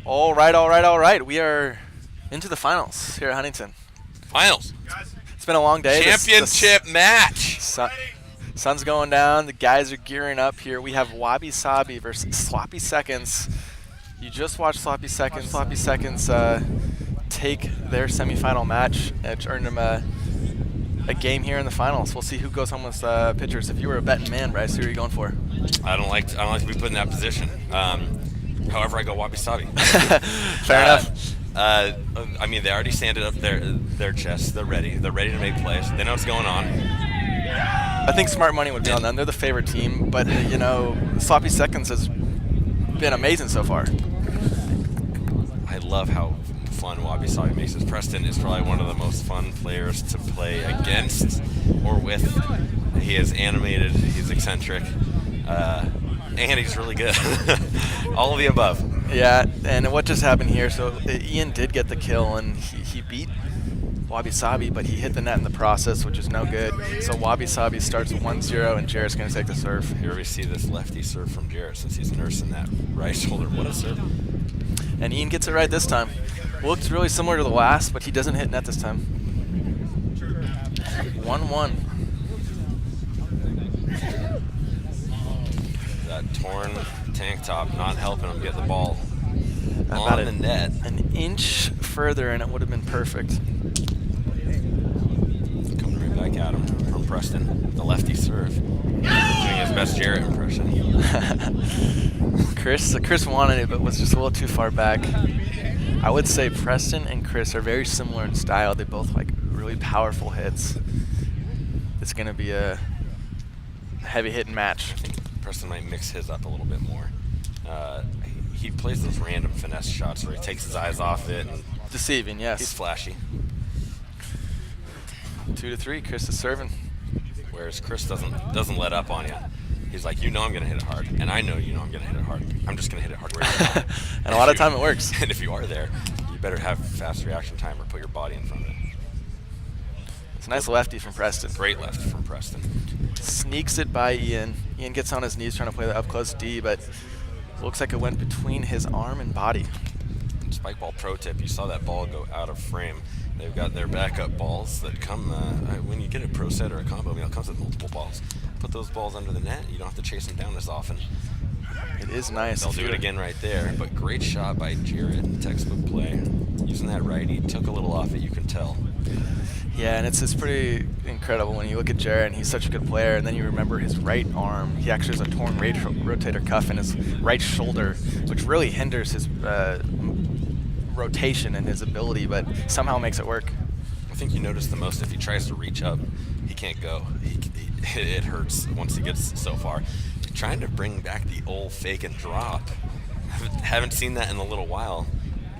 All right, all right, all right. We are into the finals here at Huntington. Finals. It's been a long day. Championship match. Sun's going down. The guys are gearing up here. We have Wabi Sabi versus Sloppy Seconds. You just watched Sloppy Seconds. Sloppy Seconds take their semifinal match, which earned them a game here in the finals. We'll see who goes home with pitchers. If you were a betting man, Bryce, who are you going for? I don't like to be put in that position. However, I go Wabi Sabi. Fair enough. I mean, they already sanded up their chests. They're ready. They're ready to make plays. They know what's going on. I think smart money would be on them. They're the favorite team, but Sloppy Seconds has been amazing so far. I love how fun Wabi Sabi makes it. Preston is probably one of the most fun players to play against or with. He is animated. He's eccentric. And he's really good. All of the above. Yeah, and what just happened here, so Ian did get the kill, and he beat Wabi Sabi, but he hit the net in the process, which is no good. So Wabi Sabi starts 1-0, and Jarrett's going to take the serve. Here we see this lefty serve from Jarrett since he's nursing that right shoulder. What a serve. And Ian gets it right this time. Looks really similar to the last, but he doesn't hit net this time. 1-1. That torn tank top not helping him get the ball About on the net. An inch further, and it would have been perfect. Coming right back at him from Preston. The lefty serve. Doing his best Jarrett impression. Chris wanted it, but was just a little too far back. I would say Preston and Chris are very similar in style. They both like really powerful hits. It's going to be a heavy hitting match. I think Preston might mix his up a little bit more. He plays those random finesse shots where he takes his eyes off it. And deceiving, yes. He's flashy. 2-3, Chris is serving. Whereas Chris doesn't let up on you. He's like, I'm going to hit it hard, and I know I'm going to hit it hard. I'm just going to hit it hard right now. And a lot of time it works. And if you are there, you better have fast reaction time or put your body in front of it. It's a nice lefty from Preston. Great left from Preston. Sneaks it by Ian. Ian gets on his knees trying to play the up-close D, but looks like it went between his arm and body. Spikeball pro tip, you saw that ball go out of frame. They've got their backup balls that come, when you get a pro set or a combo meal, it comes with multiple balls. Put those balls under the net, you don't have to chase them down as often. It is nice. They'll do it again right there, but great shot by Jarrett, textbook play. Using that righty, took a little off it, you can tell. Yeah, and it's pretty incredible when you look at Jarrett, and he's such a good player, and then you remember his right arm. He actually has a torn rotator cuff in his right shoulder, which really hinders his rotation and his ability, but somehow makes it work. I think you notice the most if he tries to reach up, he can't go. It hurts once he gets so far. Trying to bring back the old fake and drop. Haven't seen that in a little while.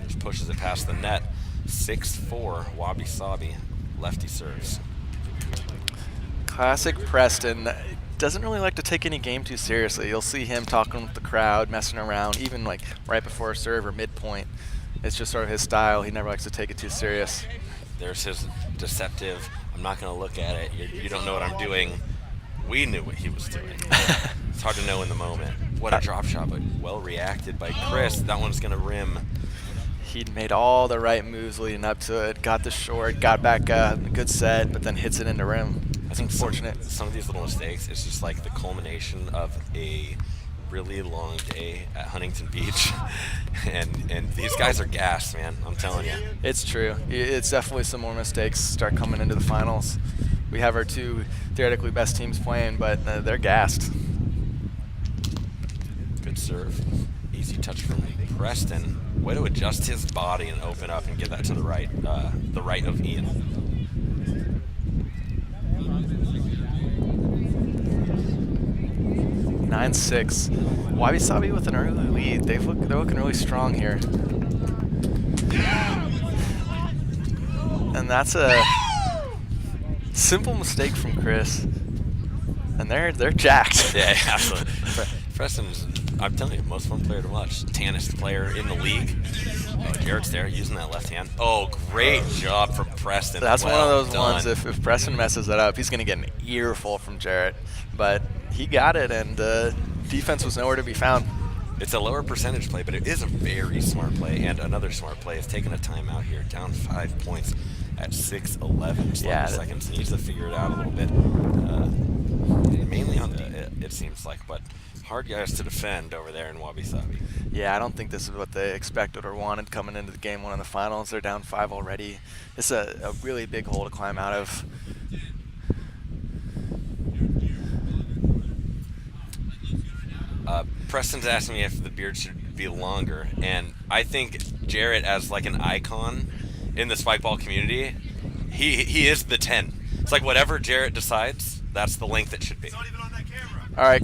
Just pushes it past the net. 6-4, Wabi Sabi, lefty serves. Classic Preston. Doesn't really like to take any game too seriously. You'll see him talking with the crowd, messing around, even like right before a serve or midpoint. It's just sort of his style. He never likes to take it too serious. There's his deceptive, I'm not going to look at it. You don't know what I'm doing. We knew what he was doing. It's hard to know in the moment. What a drop shot, but well reacted by Chris. That one's going to rim. He'd made all the right moves leading up to it. Got the short, got back up, good set, but then hits it into rim. I think unfortunate. Some of these little mistakes, it's just like the culmination of a really long day at Huntington Beach. and these guys are gassed, man. I'm telling you. It's true. It's definitely some more mistakes start coming into the finals. We have our two theoretically best teams playing, but they're gassed. Good serve. Easy touch from Preston. Way to adjust his body and open up and get that to the right of Ian. 9-6. Wabi Sabi with an early lead. They're looking really strong here. And that's a simple mistake from Chris. And they're jacked. Yeah, absolutely. Preston's, I'm telling you, most fun player to watch. Tannest player in the league. Oh, Jarrett's there using that left hand. Oh, great job from Preston. That's well one of those done. ones, if Preston messes that up, he's going to get an earful from Jarrett. But he got it, and defense was nowhere to be found. It's a lower percentage play, but it is a very smart play. And another smart play is taking a timeout here, down 5 points at 6:11 Yeah, seconds. He needs to figure it out a little bit, mainly on it seems like, but hard guys to defend over there in Wabi Sabi. Yeah, I don't think this is what they expected or wanted coming into the game one in the finals. They're down 5 already. It's a really big hole to climb out of. Preston's asking me if the beard should be longer, and I think Jarrett, as like an icon in the Spikeball community, he is the 10. It's like whatever Jarrett decides, that's the length it should be. It's not even on that camera. All right.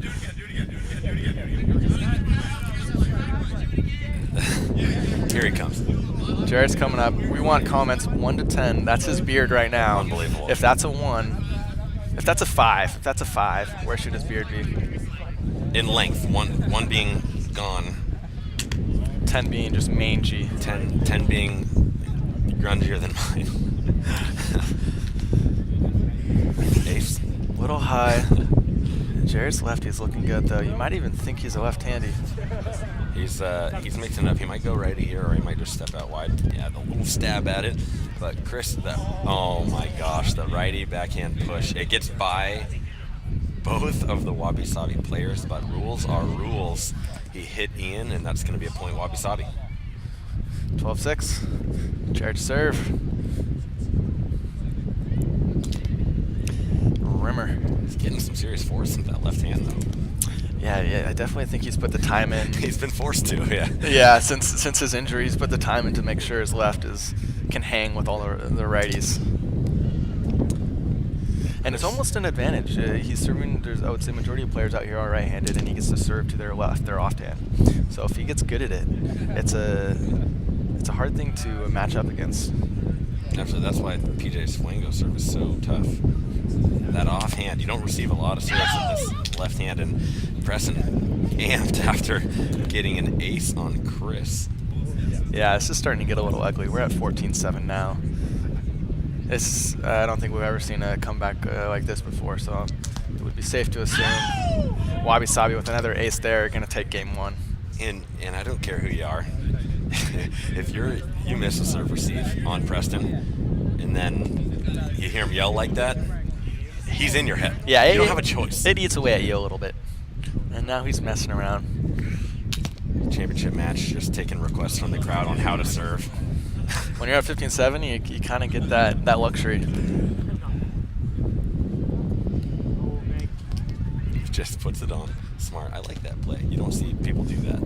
Do it again. Here he comes. Jarrett's coming up. We want comments 1 to 10. That's his beard right now. Unbelievable. If that's a 1, if that's a 5, where should his beard be? In length, one being gone, 10 being just mangy. 10 being grungier than mine. Ace. Little high. Jarrett's lefty's looking good though. You might even think he's a left-handy. He's mixing it up. He might go righty here, or he might just step out wide. Yeah, the little stab at it. But Chris, oh my gosh, the righty backhand push. It gets by both of the Wabi Sabi players, but rules are rules. He hit Ian, and that's going to be a point Wabi Sabi. 12-6. Jarrett serve. Rimmer. He's getting some serious force in that left hand, though. Yeah, I definitely think he's put the time in. He's been forced to, yeah. Yeah, since his injury, he's put the time in to make sure his left can hang with all the righties. And it's almost an advantage. He's serving. I would say majority of players out here are right-handed, and he gets to serve to their left, their offhand. So if he gets good at it, it's a hard thing to match up against. Absolutely, that's why PJ's Flango serve is so tough. That offhand, you don't receive a lot of serves with this left hand, and Preston amped after getting an ace on Chris. Yeah, this is starting to get a little ugly. We're at 14-7 now. I don't think we've ever seen a comeback like this before, so it would be safe to assume Wabi Sabi with another ace there are going to take game 1. And I don't care who you are. If you miss a serve receive on Preston, and then you hear him yell like that, he's in your head. Yeah, you don't have a choice. It eats away at you a little bit. And now he's messing around. Championship match, just taking requests from the crowd on how to serve. When you're at 15-7, you kind of get that luxury. Just puts it on. Smart. I like that play. You don't see people do that.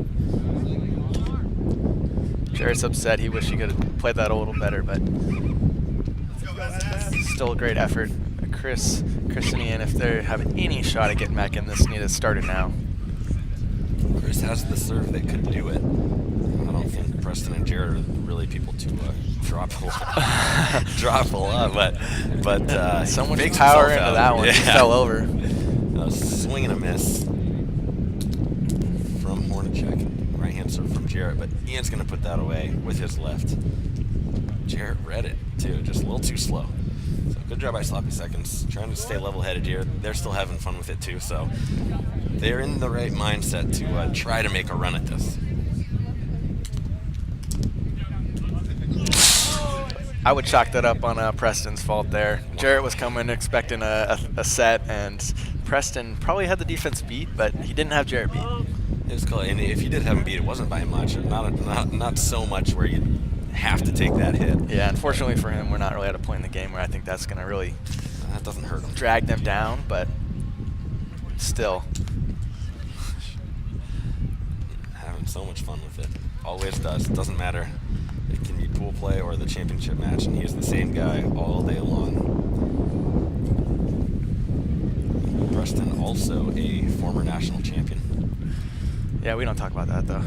Jarrett's upset. He wished he could have played that a little better, but still a great effort. Chris and Ian, if they have any shot at getting back in this, need to start it now. Chris has the serve that could do it. I don't think Preston and Jarrett are really people to drop a lot, but so much makes power himself into out. that one. Yeah. He fell over. Swing and a miss from Hornacek. Right hand serve from Jarrett, but Ian's going to put that away with his left. Jarrett read it too, just a little too slow. So good job by Sloppy Seconds, trying to stay level-headed here. They're still having fun with it too, so they're in the right mindset to try to make a run at this. I would chalk that up on Preston's fault there. Jarrett was coming expecting a set, and Preston probably had the defense beat, but he didn't have Jarrett beat. It was cool, and if you did have him beat, it wasn't by much. Not so much where you have to take that hit. Yeah, unfortunately for him, we're not really at a point in the game where I think that's going to really That doesn't hurt him. drag them down, but still. Having so much fun with it. Always does. It doesn't matter. It can be pool play or the championship match, and he is the same guy all day long. Preston, also a former national champion. Yeah, we don't talk about that, though.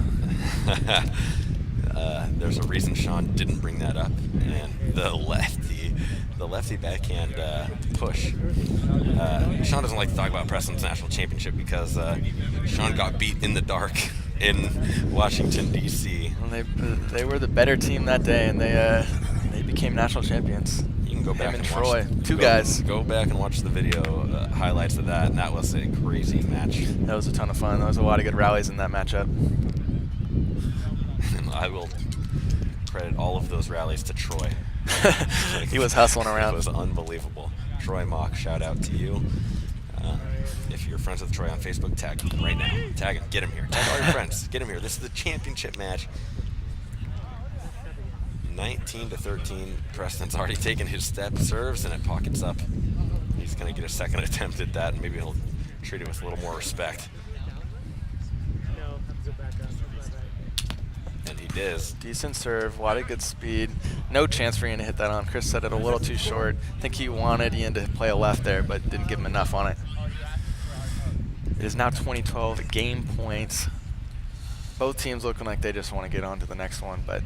There's a reason Sean didn't bring that up, and the lefty backhand push. Sean doesn't like to talk about Preston's national championship because Sean got beat in the dark in Washington, D.C. Well, they were the better team that day, and they became national champions. You can go back and and Troy, watch. two guys. Go back and watch the video highlights of that, and that was a crazy match. That was a ton of fun. There was a lot of good rallies in that matchup. And I will credit all of those rallies to Troy. He was hustling around. It was unbelievable. Troy Mock, shout out to you. If you're friends with Troy on Facebook, tag him right now. Tag him. Get him here. Tag all your friends. Get him here. This is the championship match. 19-13. Preston's already taken his step, serves, and it pockets up. He's going to get a second attempt at that, and maybe he'll treat it with a little more respect. And he does. Decent serve, a lot of good speed. No chance for Ian to hit that on. Chris said it a little too short. I think he wanted Ian to play a left there, but didn't give him enough on it. It is now 2012 game points. Both teams looking like they just want to get on to the next one, but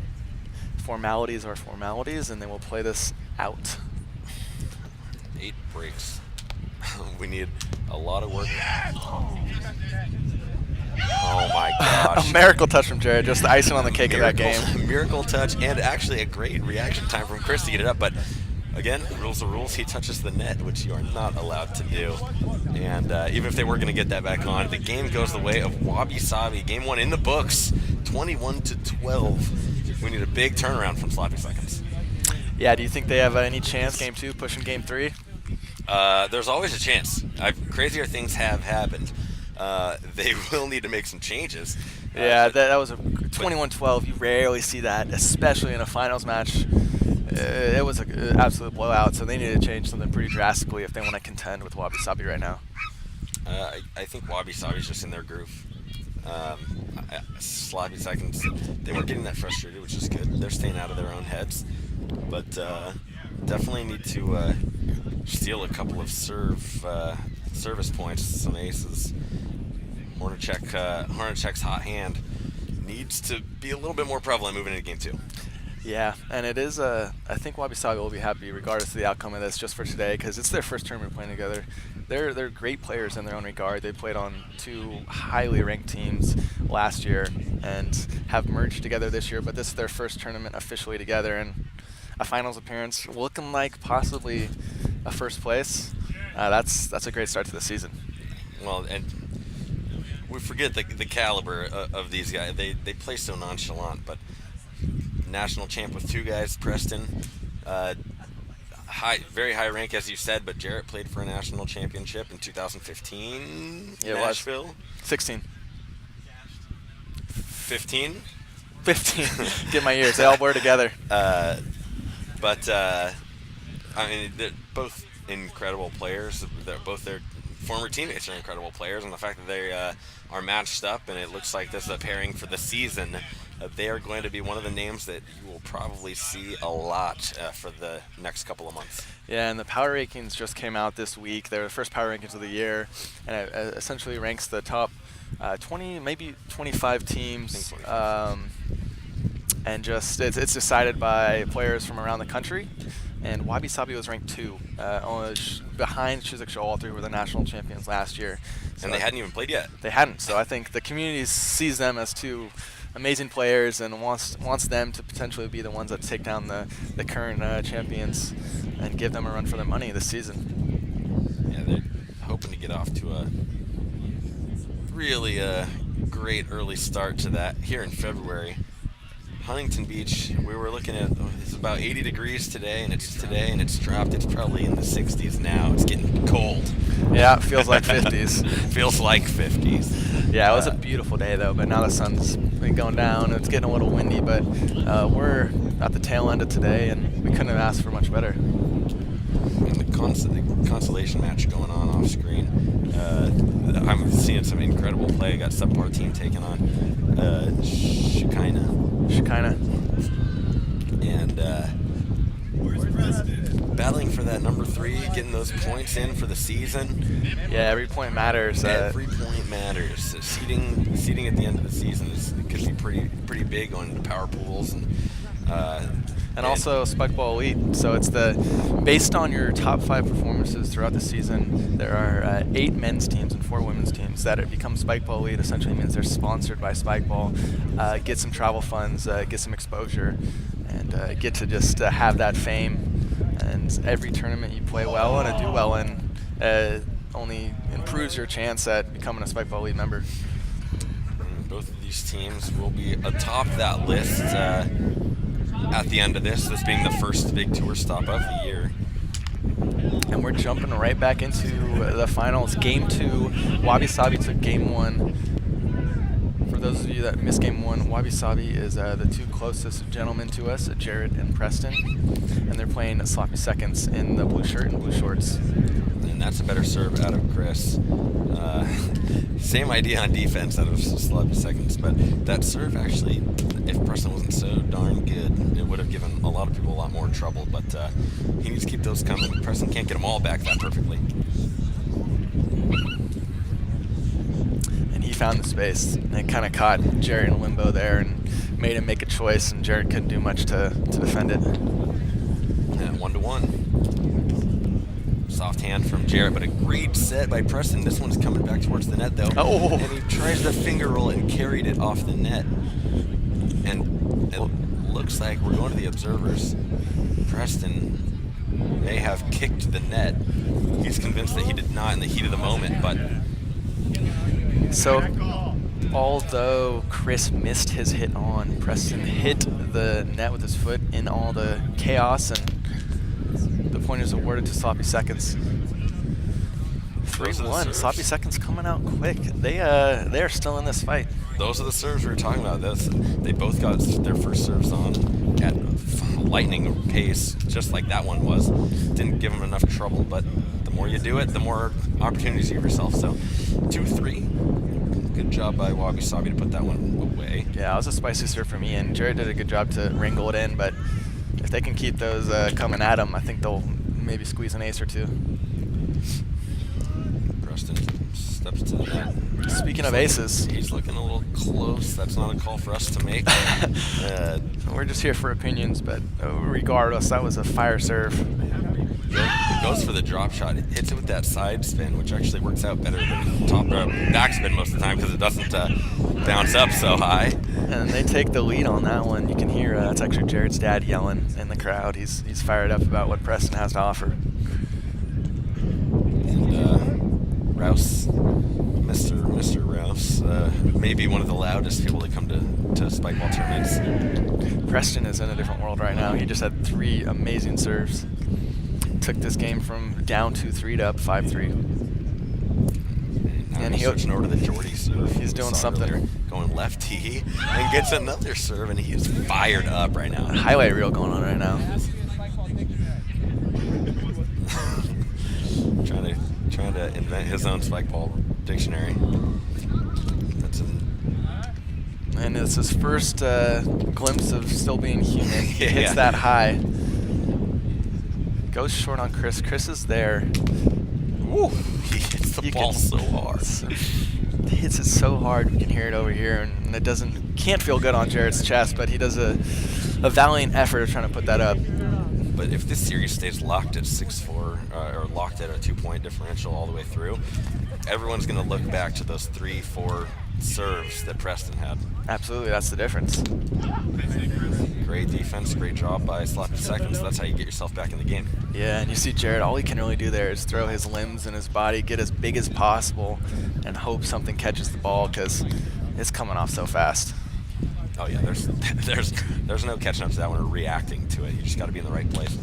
formalities are formalities, and they will play this out. 8 breaks. We need a lot of work. Oh my gosh. A miracle touch from Jared, just the icing on the cake of that game. Miracle touch, and actually a great reaction time from Chris to get it up, but again, rules are rules. He touches the net, which you are not allowed to do. And even if they were going to get that back on, the game goes the way of Wabi Sabi. Game 1 in the books, 21-12. We need a big turnaround from Sloppy Seconds. Yeah, do you think they have any chance, game 2, pushing game 3? There's always a chance. Crazier things have happened. They will need to make some changes. Yeah, that was a 21-12. You rarely see that, especially in a finals match. It was an absolute blowout, so they need to change something pretty drastically if they want to contend with Wabi Sabi right now. I think Wabi Sabi's just in their groove. Sloppy Seconds, they weren't getting that frustrated, which is good. They're staying out of their own heads, but definitely need to steal a couple of service points, some aces. Hornacek's hot hand needs to be a little bit more prevalent moving into game 2. Yeah, and it is, I think Wabi Sabi will be happy regardless of the outcome of this just for today, because it's their first tournament playing together. They're great players in their own regard. They played on 2 highly ranked teams last year and have merged together this year, but this is their first tournament officially together, and a finals appearance looking like possibly a first place. That's a great start to the season. Well, and we forget the caliber of these guys. They play so nonchalant, but national champ with 2 guys, Preston. Very high rank, as you said, but Jarrett played for a national championship in 2015. Yeah, Nashville. 16. 15. 15. Get my ears. They all blur together. But I mean, they're both incredible players. Both their former teammates are incredible players, and the fact that they are matched up, and it looks like this is a pairing for the season. They are going to be one of the names that you will probably see a lot for the next couple of months. Yeah, and the power rankings just came out this week. They're the first power rankings of the year, and it essentially ranks the top 20, maybe 25 teams. And just it's decided by players from around the country. And Wabi Sabi was ranked 2, behind Chiswick Shoal. All 3 were the national champions last year. So And they hadn't even played yet. They hadn't. So I think the community sees them as 2 amazing players and wants them to potentially be the ones that take down the current champions and give them a run for their money this season. Yeah, they're hoping to get off to a really great early start to that here in February. Huntington Beach, we were looking at, it's about 80 degrees today, and it's dropped. It's probably in the 60s now. It's getting cold. Yeah, it feels like 50s. Feels like 50s. Yeah, it was a beautiful day, though, but now the sun's been going down. It's getting a little windy, but we're at the tail end of today, and we couldn't have asked for much better. And the consolation match going on off screen. I'm seeing some incredible play. Got subpar team taking on Shekinah. And battling for that number 3, getting those points in for the season. Yeah, every point matters. Every point matters. Seeding at the end of the season could be pretty big on the power pools and also Spikeball Elite. So it's based on your top 5 performances throughout the season. There are 8 men's teams and 4 women's teams that become Spikeball Elite. Essentially means they're sponsored by Spikeball, get some travel funds, get some exposure, and get to just have that fame And every tournament you play well in and do well in only improves your chance at becoming a Spikeball Elite member. Both of these teams will be atop that list at the end of this being the first big tour stop of the year. And we're jumping right back into the finals. Game 2, Wabi Sabi took Game 1. For those of you that missed Game 1, Wabi Sabi is the two closest gentlemen to us, Jared and Preston. And they're playing sloppy seconds in the blue shirt and blue shorts. And that's a better serve out of Chris. Same idea on defense out of sloppy seconds, but that serve actually, if Preston wasn't so darn good, it would have given a lot of people a lot more trouble, but he needs to keep those coming. Preston can't get them all back that perfectly. And he found the space, and it kind of caught Jared in limbo there and made him make a choice, and Jared couldn't do much to defend it. And 1-1. Soft hand from Jarrett, but a great set by Preston. This one's coming back towards the net, though. Oh! And he tries the finger roll and carried it off the net. And it looks like we're going to the observers. Preston may have kicked the net. He's convinced that he did not in the heat of the moment, but... So, although Chris missed his hit on, Preston hit the net with his foot in all the chaos, and the point is awarded to Sloppy Seconds. 3-1. Sloppy Seconds coming out quick. They are still in this fight. Those are the serves we were talking about. They both got their first serves on at lightning pace, just like that one was. Didn't give them enough trouble, but the more you do it, the more opportunities you give yourself. So 2-3. Good job by Wabi Sabi to put that one away. Yeah, it was a spicy serve from Ian. Jared did a good job to wrangle it in, but if they can keep those coming at them, I think they'll maybe squeeze an ace or two. Preston steps to the net. Speaking of aces, He's looking a little close. That's not a call for us to make. we're just here for opinions, but regardless, that was a fire serve. Goes for the drop shot. It hits it with that side spin, which actually works out better than top back spin most of the time because it doesn't bounce up so high. And they take the lead on that one. You can hear it's actually Jared's dad yelling in the crowd. He's fired up about what Preston has to offer. And Rouse, Mr. Rouse, maybe one of the loudest people to come to Spikeball tournaments. Preston is in a different world right now. He just had 3 amazing serves. Took this game from down 2-3 to up 5-3. And he's switching over to the Jordy serve. He's doing something. Earlier, going lefty and gets another serve, and he is fired up right now. Highlight reel going on right now. trying to invent his own Spikeball dictionary. And it's his first glimpse of still being human. He hits Yeah. that high. Goes short on Chris. Chris is there. Woo! He hits the ball so hard. He hits it so hard, you can hear it over here, and it can't feel good on Jared's chest, but he does a valiant effort of trying to put that up. But if this series stays locked at 6-4, or locked at a 2-point differential all the way through, everyone's going to look back to those 3-4 serves that Preston had. Absolutely, that's the difference. Great defense, great job by Sloppy Seconds. That's how you get yourself back in the game. Yeah, and you see Jared, all he can really do there is throw his limbs and his body, get as big as possible, and hope something catches the ball because it's coming off so fast. Oh yeah, there's no catching up to that one or reacting to it. You just got to be in the right place.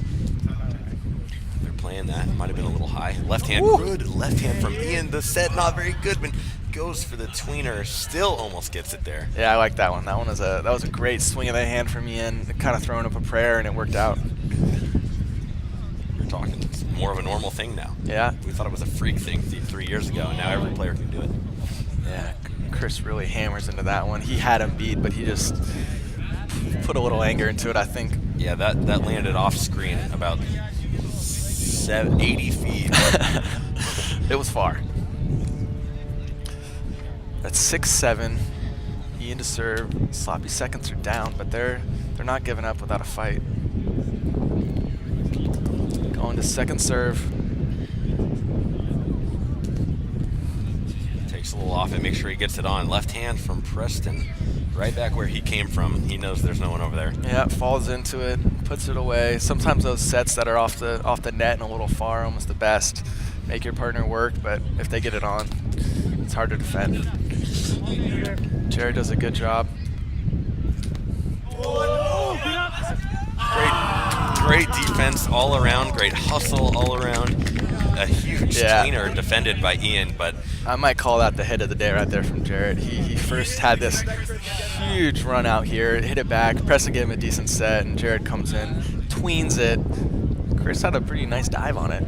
They're playing that. Might have been a little high. Left hand, good left hand from Ian. The set not very good, but goes for the tweener. Still almost gets it there. Yeah, I like that one. That was a great swing of the hand from Ian. Kind of throwing up a prayer, and it worked out. You're talking it's more of a normal thing now. Yeah. We thought it was a freak thing 3 years ago, and now every player can do it. Yeah, Chris really hammers into that one. He had him beat, but he just put a little anger into it, I think. Yeah, that landed off screen about 80 feet. It was far. That's 6-7. Ian to serve. Sloppy Seconds are down, but they're not giving up without a fight. Going to second serve. Takes a little off it, make sure he gets it on. Left hand from Preston, right back where he came from. He knows there's no one over there. Yeah, falls into it, puts it away. Sometimes those sets that are off the net and a little far, almost the best. Make your partner work, but if they get it on, it's hard to defend. Jared does a good job. Great defense all around. Great hustle all around. A huge tweener defended by Ian, but I might call that the hit of the day right there from Jared. He first had this huge run out here, hit it back. Preston gave him a decent set, and Jared comes in, tweens it. Chris had a pretty nice dive on it.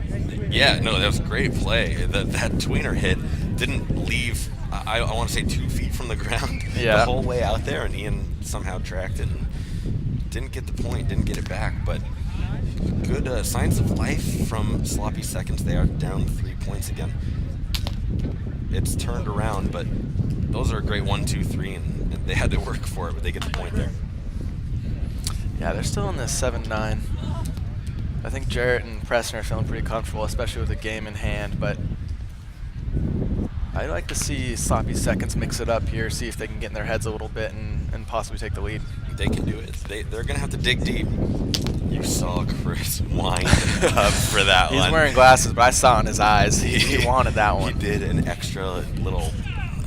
Yeah, no, that was a great play. That tweener hit didn't leave, I want to say 2 feet from the ground the whole way out there, and Ian somehow tracked it and didn't get the point, didn't get it back, but good signs of life from Sloppy Seconds. They are down 3 points again. It's turned around, but those are a great 1, 2, 3, and they had to work for it, but they get the point there. Yeah, they're still in the 7-9. I think Jarrett and Preston are feeling pretty comfortable, especially with the game in hand, but I'd like to see Sloppy Seconds mix it up here, see if they can get in their heads a little bit and possibly take the lead. They can do it. They're going to have to dig deep. You saw Chris wind up for that one. He's wearing glasses, but I saw in his eyes he wanted that one. He did an extra little,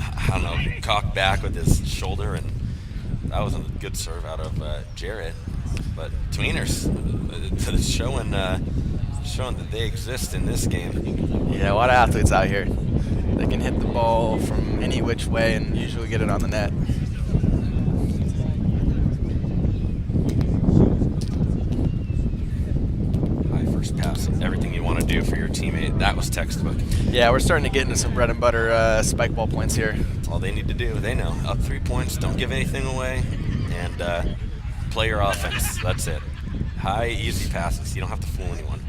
I don't know, cock back with his shoulder, and that was a good serve out of Jarrett. But tweeners, showing that they exist in this game. Yeah, a lot of athletes out here. They can hit the ball from any which way and usually get it on the net. High first pass, everything you want to do for your teammate. That was textbook. Yeah, we're starting to get into some bread and butter Spikeball points here. That's all they need to do. They know. Up 3 points, don't give anything away, and play your offense. That's it. High, easy passes. You don't have to fool anyone.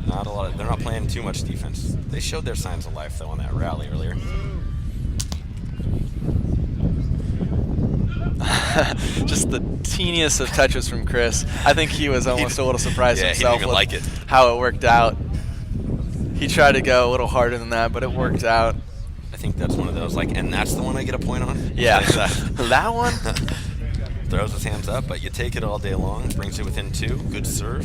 Not a lot. They're not playing too much defense. They showed their signs of life though on that rally earlier. Just the teeniest of touches from Chris. I think he was almost a little surprised himself he didn't even with like it. how it worked out. He tried to go a little harder than that, but it worked out. I think that's one of those, like, and that's the one I get a point on? Yeah, Like that one? Throws his hands up, but you take it all day long. Brings it within 2. Good serve.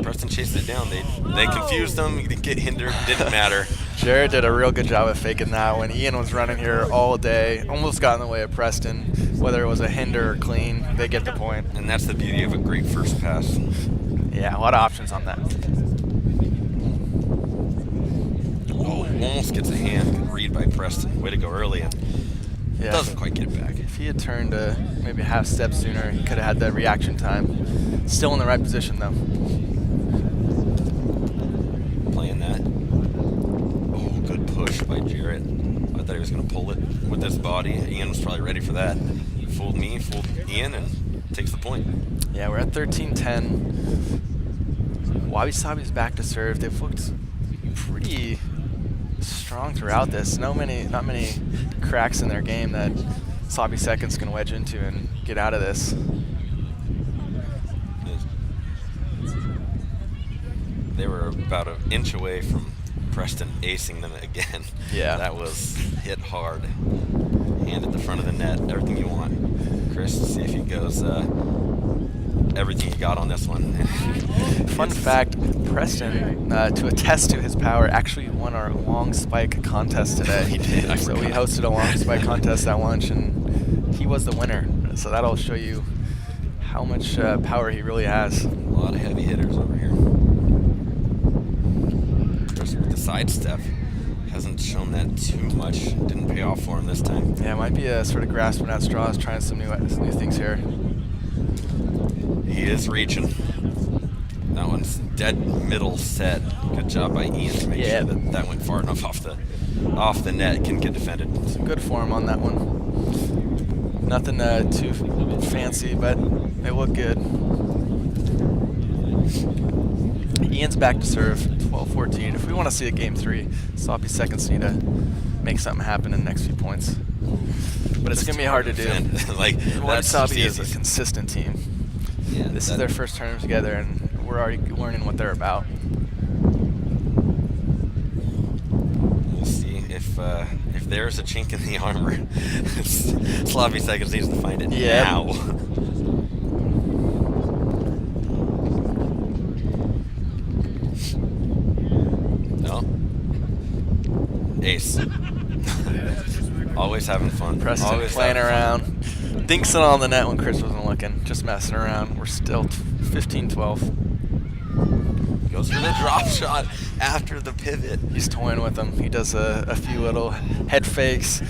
Preston chased it down. They confused him. He didn't get hindered. Didn't matter. Jared did a real good job of faking that when Ian was running here all day. Almost got in the way of Preston. Whether it was a hinder or clean, they get the point. And that's the beauty of a great first pass. Yeah, a lot of options on that. Oh, almost gets a hand. Good read by Preston. Way to go early, and doesn't quite get it back. If he had turned maybe a half step sooner, he could have had that reaction time. Still in the right position, though. Playing that. Oh, good push by Jarrett. I thought he was going to pull it with his body. Ian was probably ready for that. Fooled me, fooled Ian, and takes the point. Yeah, we're at 13-10. Wabi Sabi's back to serve. They've looked pretty strong throughout this. Not many cracks in their game that Sloppy Seconds can wedge into and get out of this. They were about an inch away from Preston acing them again. Yeah. That was hit hard. Hand at the front of the net. Everything you want. Chris, see if he goes everything he got on this one. Fun fact, Preston, to attest to his power, actually won our long spike contest today. He did. So we hosted a long spike contest at lunch, and he was the winner. So that'll show you how much power he really has. A lot of heavy hitters over here. Chris with the sidestep hasn't shown that too much. Didn't pay off for him this time. Yeah, might be a sort of grasping at straws, trying some new things here. He is reaching. That one's dead middle set. Good job by Ian to make sure that went far enough off the net. Can get defended. Some good form on that one. Nothing too fancy, but it looked good. Ian's back to serve, 12-14. If we want to see a game 3, Sloppy Seconds need to make something happen in the next few points. But it's going to be hard to do. Like, Wabi Sabi is a consistent team. Yeah, this is their first tournament together, and we're already learning what they're about. We'll see if there's a chink in the armor. Sloppy Seconds needs to find it now. Always having fun. Preston Always playing having around. fun. Dinks it on the net when Chris wasn't looking. Just messing around. We're still 15-12. Goes for the drop shot after the pivot. He's toying with them. He does a few little head fakes, a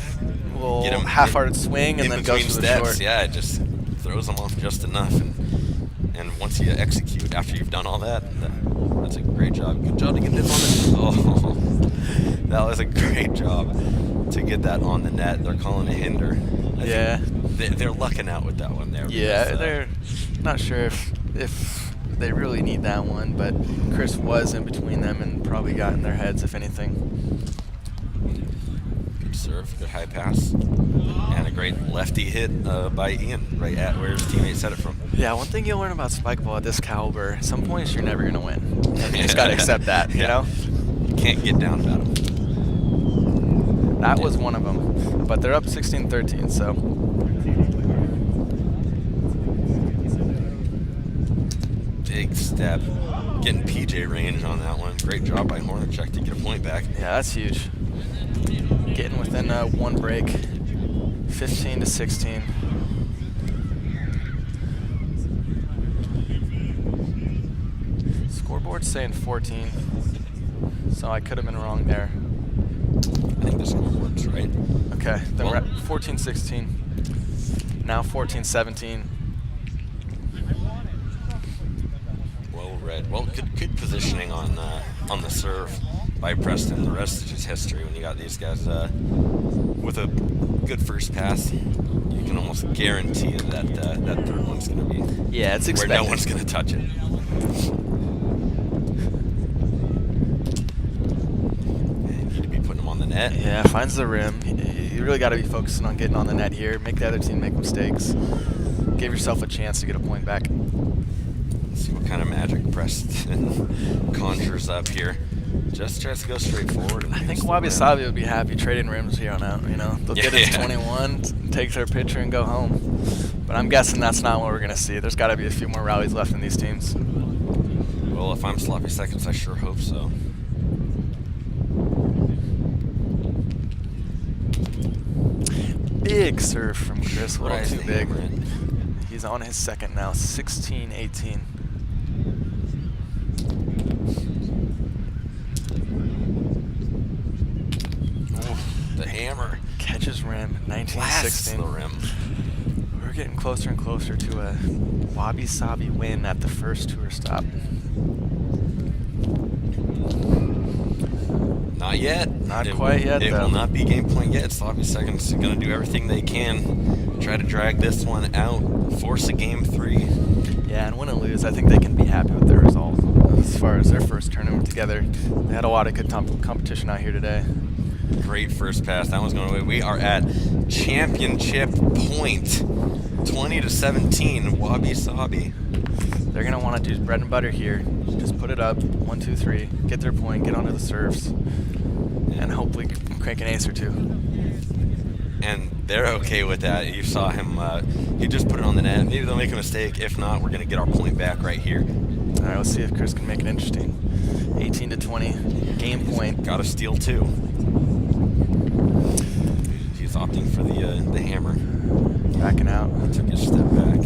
little Get him half-hearted swing, and in then between goes for the steps. short. Yeah, it just throws them off just enough. And once you execute after you've done all that, that's a great job. Good job to get this on the net. Oh, that was a great job to get that on the net. They're calling a hinder. I think they're lucking out with that one there. Yeah, because, they're not sure if they really need that one, but Chris was in between them and probably got in their heads, if anything. Good serve, good high pass, and a great lefty hit by Ian right at where his teammate set it from. Yeah, one thing you'll learn about Spikeball at this caliber, at some points you're never going to win. And you just got to accept that, you know? You can't get down about them. That was one of them. But they're up 16-13, so. Big step. Getting PJ range on that one. Great job by Hornacek to get a point back. Yeah, that's huge. Getting within one break, 15-16. Scoreboard's saying 14, so I could have been wrong there. I think the scoreboard's right. Okay, then Well, we're at 14-16. Now 14-17. Well read. Well, good positioning on the serve by Preston. The rest is just history. When you got these guys with a good first pass, you can almost guarantee that that third one's going to be Yeah, it's where expected. no one's going to touch it. And you need to be putting them on the net. Yeah, finds the rim. You really got to be focusing on getting on the net here. Make the other team make mistakes. Give yourself a chance to get a point back. Let's see what kind of magic Preston conjures up here. Just tries to go straight forward. And I think use the Wabi rim. Sabi would be happy trading rims here on out. You know, they'll get his 21, take their picture, and go home. But I'm guessing that's not what we're gonna see. There's got to be a few more rallies left in these teams. Well, if I'm sloppy seconds, I sure hope so. Big serve from Chris, a little Tries too to big. hammer it. He's on his second now, 16-18. The hammer. Catches rim, Blasts 19-16. the rim. We're getting closer and closer to a Wabi Sabi win at the first tour stop. Not yet. Not quite yet, It though. will not be game point yet. Sloppy Seconds are going to do everything they can. Try to drag this one out. Force a game 3. Yeah, and win or lose, I think they can be happy with their result. As far as their first tournament together, they had a lot of good competition out here today. Great first pass. That one's going away. We are at championship point. 20-17. Wabi Sabi. They're going to want to do bread and butter here. Just put it up, 1, 2, 3, get their point, get onto the serves, and hopefully crank an ace or two. And they're okay with that. You saw him, he just put it on the net. Maybe they'll make a mistake. If not, we're going to get our point back right here. All right, let's see if Chris can make it interesting. 18-20, game point. Got to steal 2. He's opting for the hammer. Backing out. Took a step back.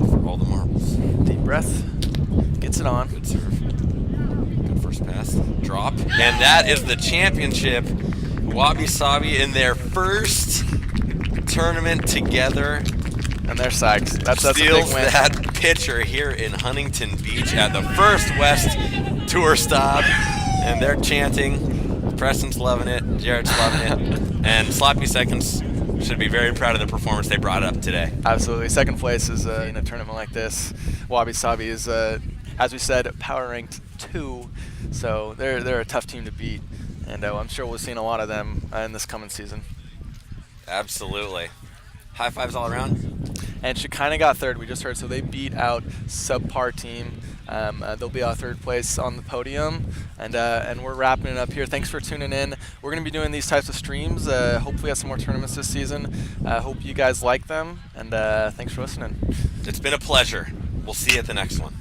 For all the marbles. Deep breath. Gets it on. Good serve. Good first pass. Drop. And that is the championship. Wabi Sabi in their first tournament together. And they're psyched. That's a big Steals win. that pitcher here in Huntington Beach at the first West Tour stop. And they're chanting. Preston's loving it. Jared's loving it. And Sloppy Seconds should be very proud of the performance they brought up today. Absolutely. Second place is in a tournament like this. Wabi Sabi is, as we said, power ranked 2, so they're a tough team to beat, and I'm sure we'll see a lot of them in this coming season. Absolutely. High fives all around. And Shekinah got third, we just heard, so they beat out subpar team. They'll be our third place on the podium, and we're wrapping it up here. Thanks for tuning in. We're going to be doing these types of streams. Hopefully have some more tournaments this season. Hope you guys like them, and thanks for listening. It's been a pleasure. We'll see you at the next one.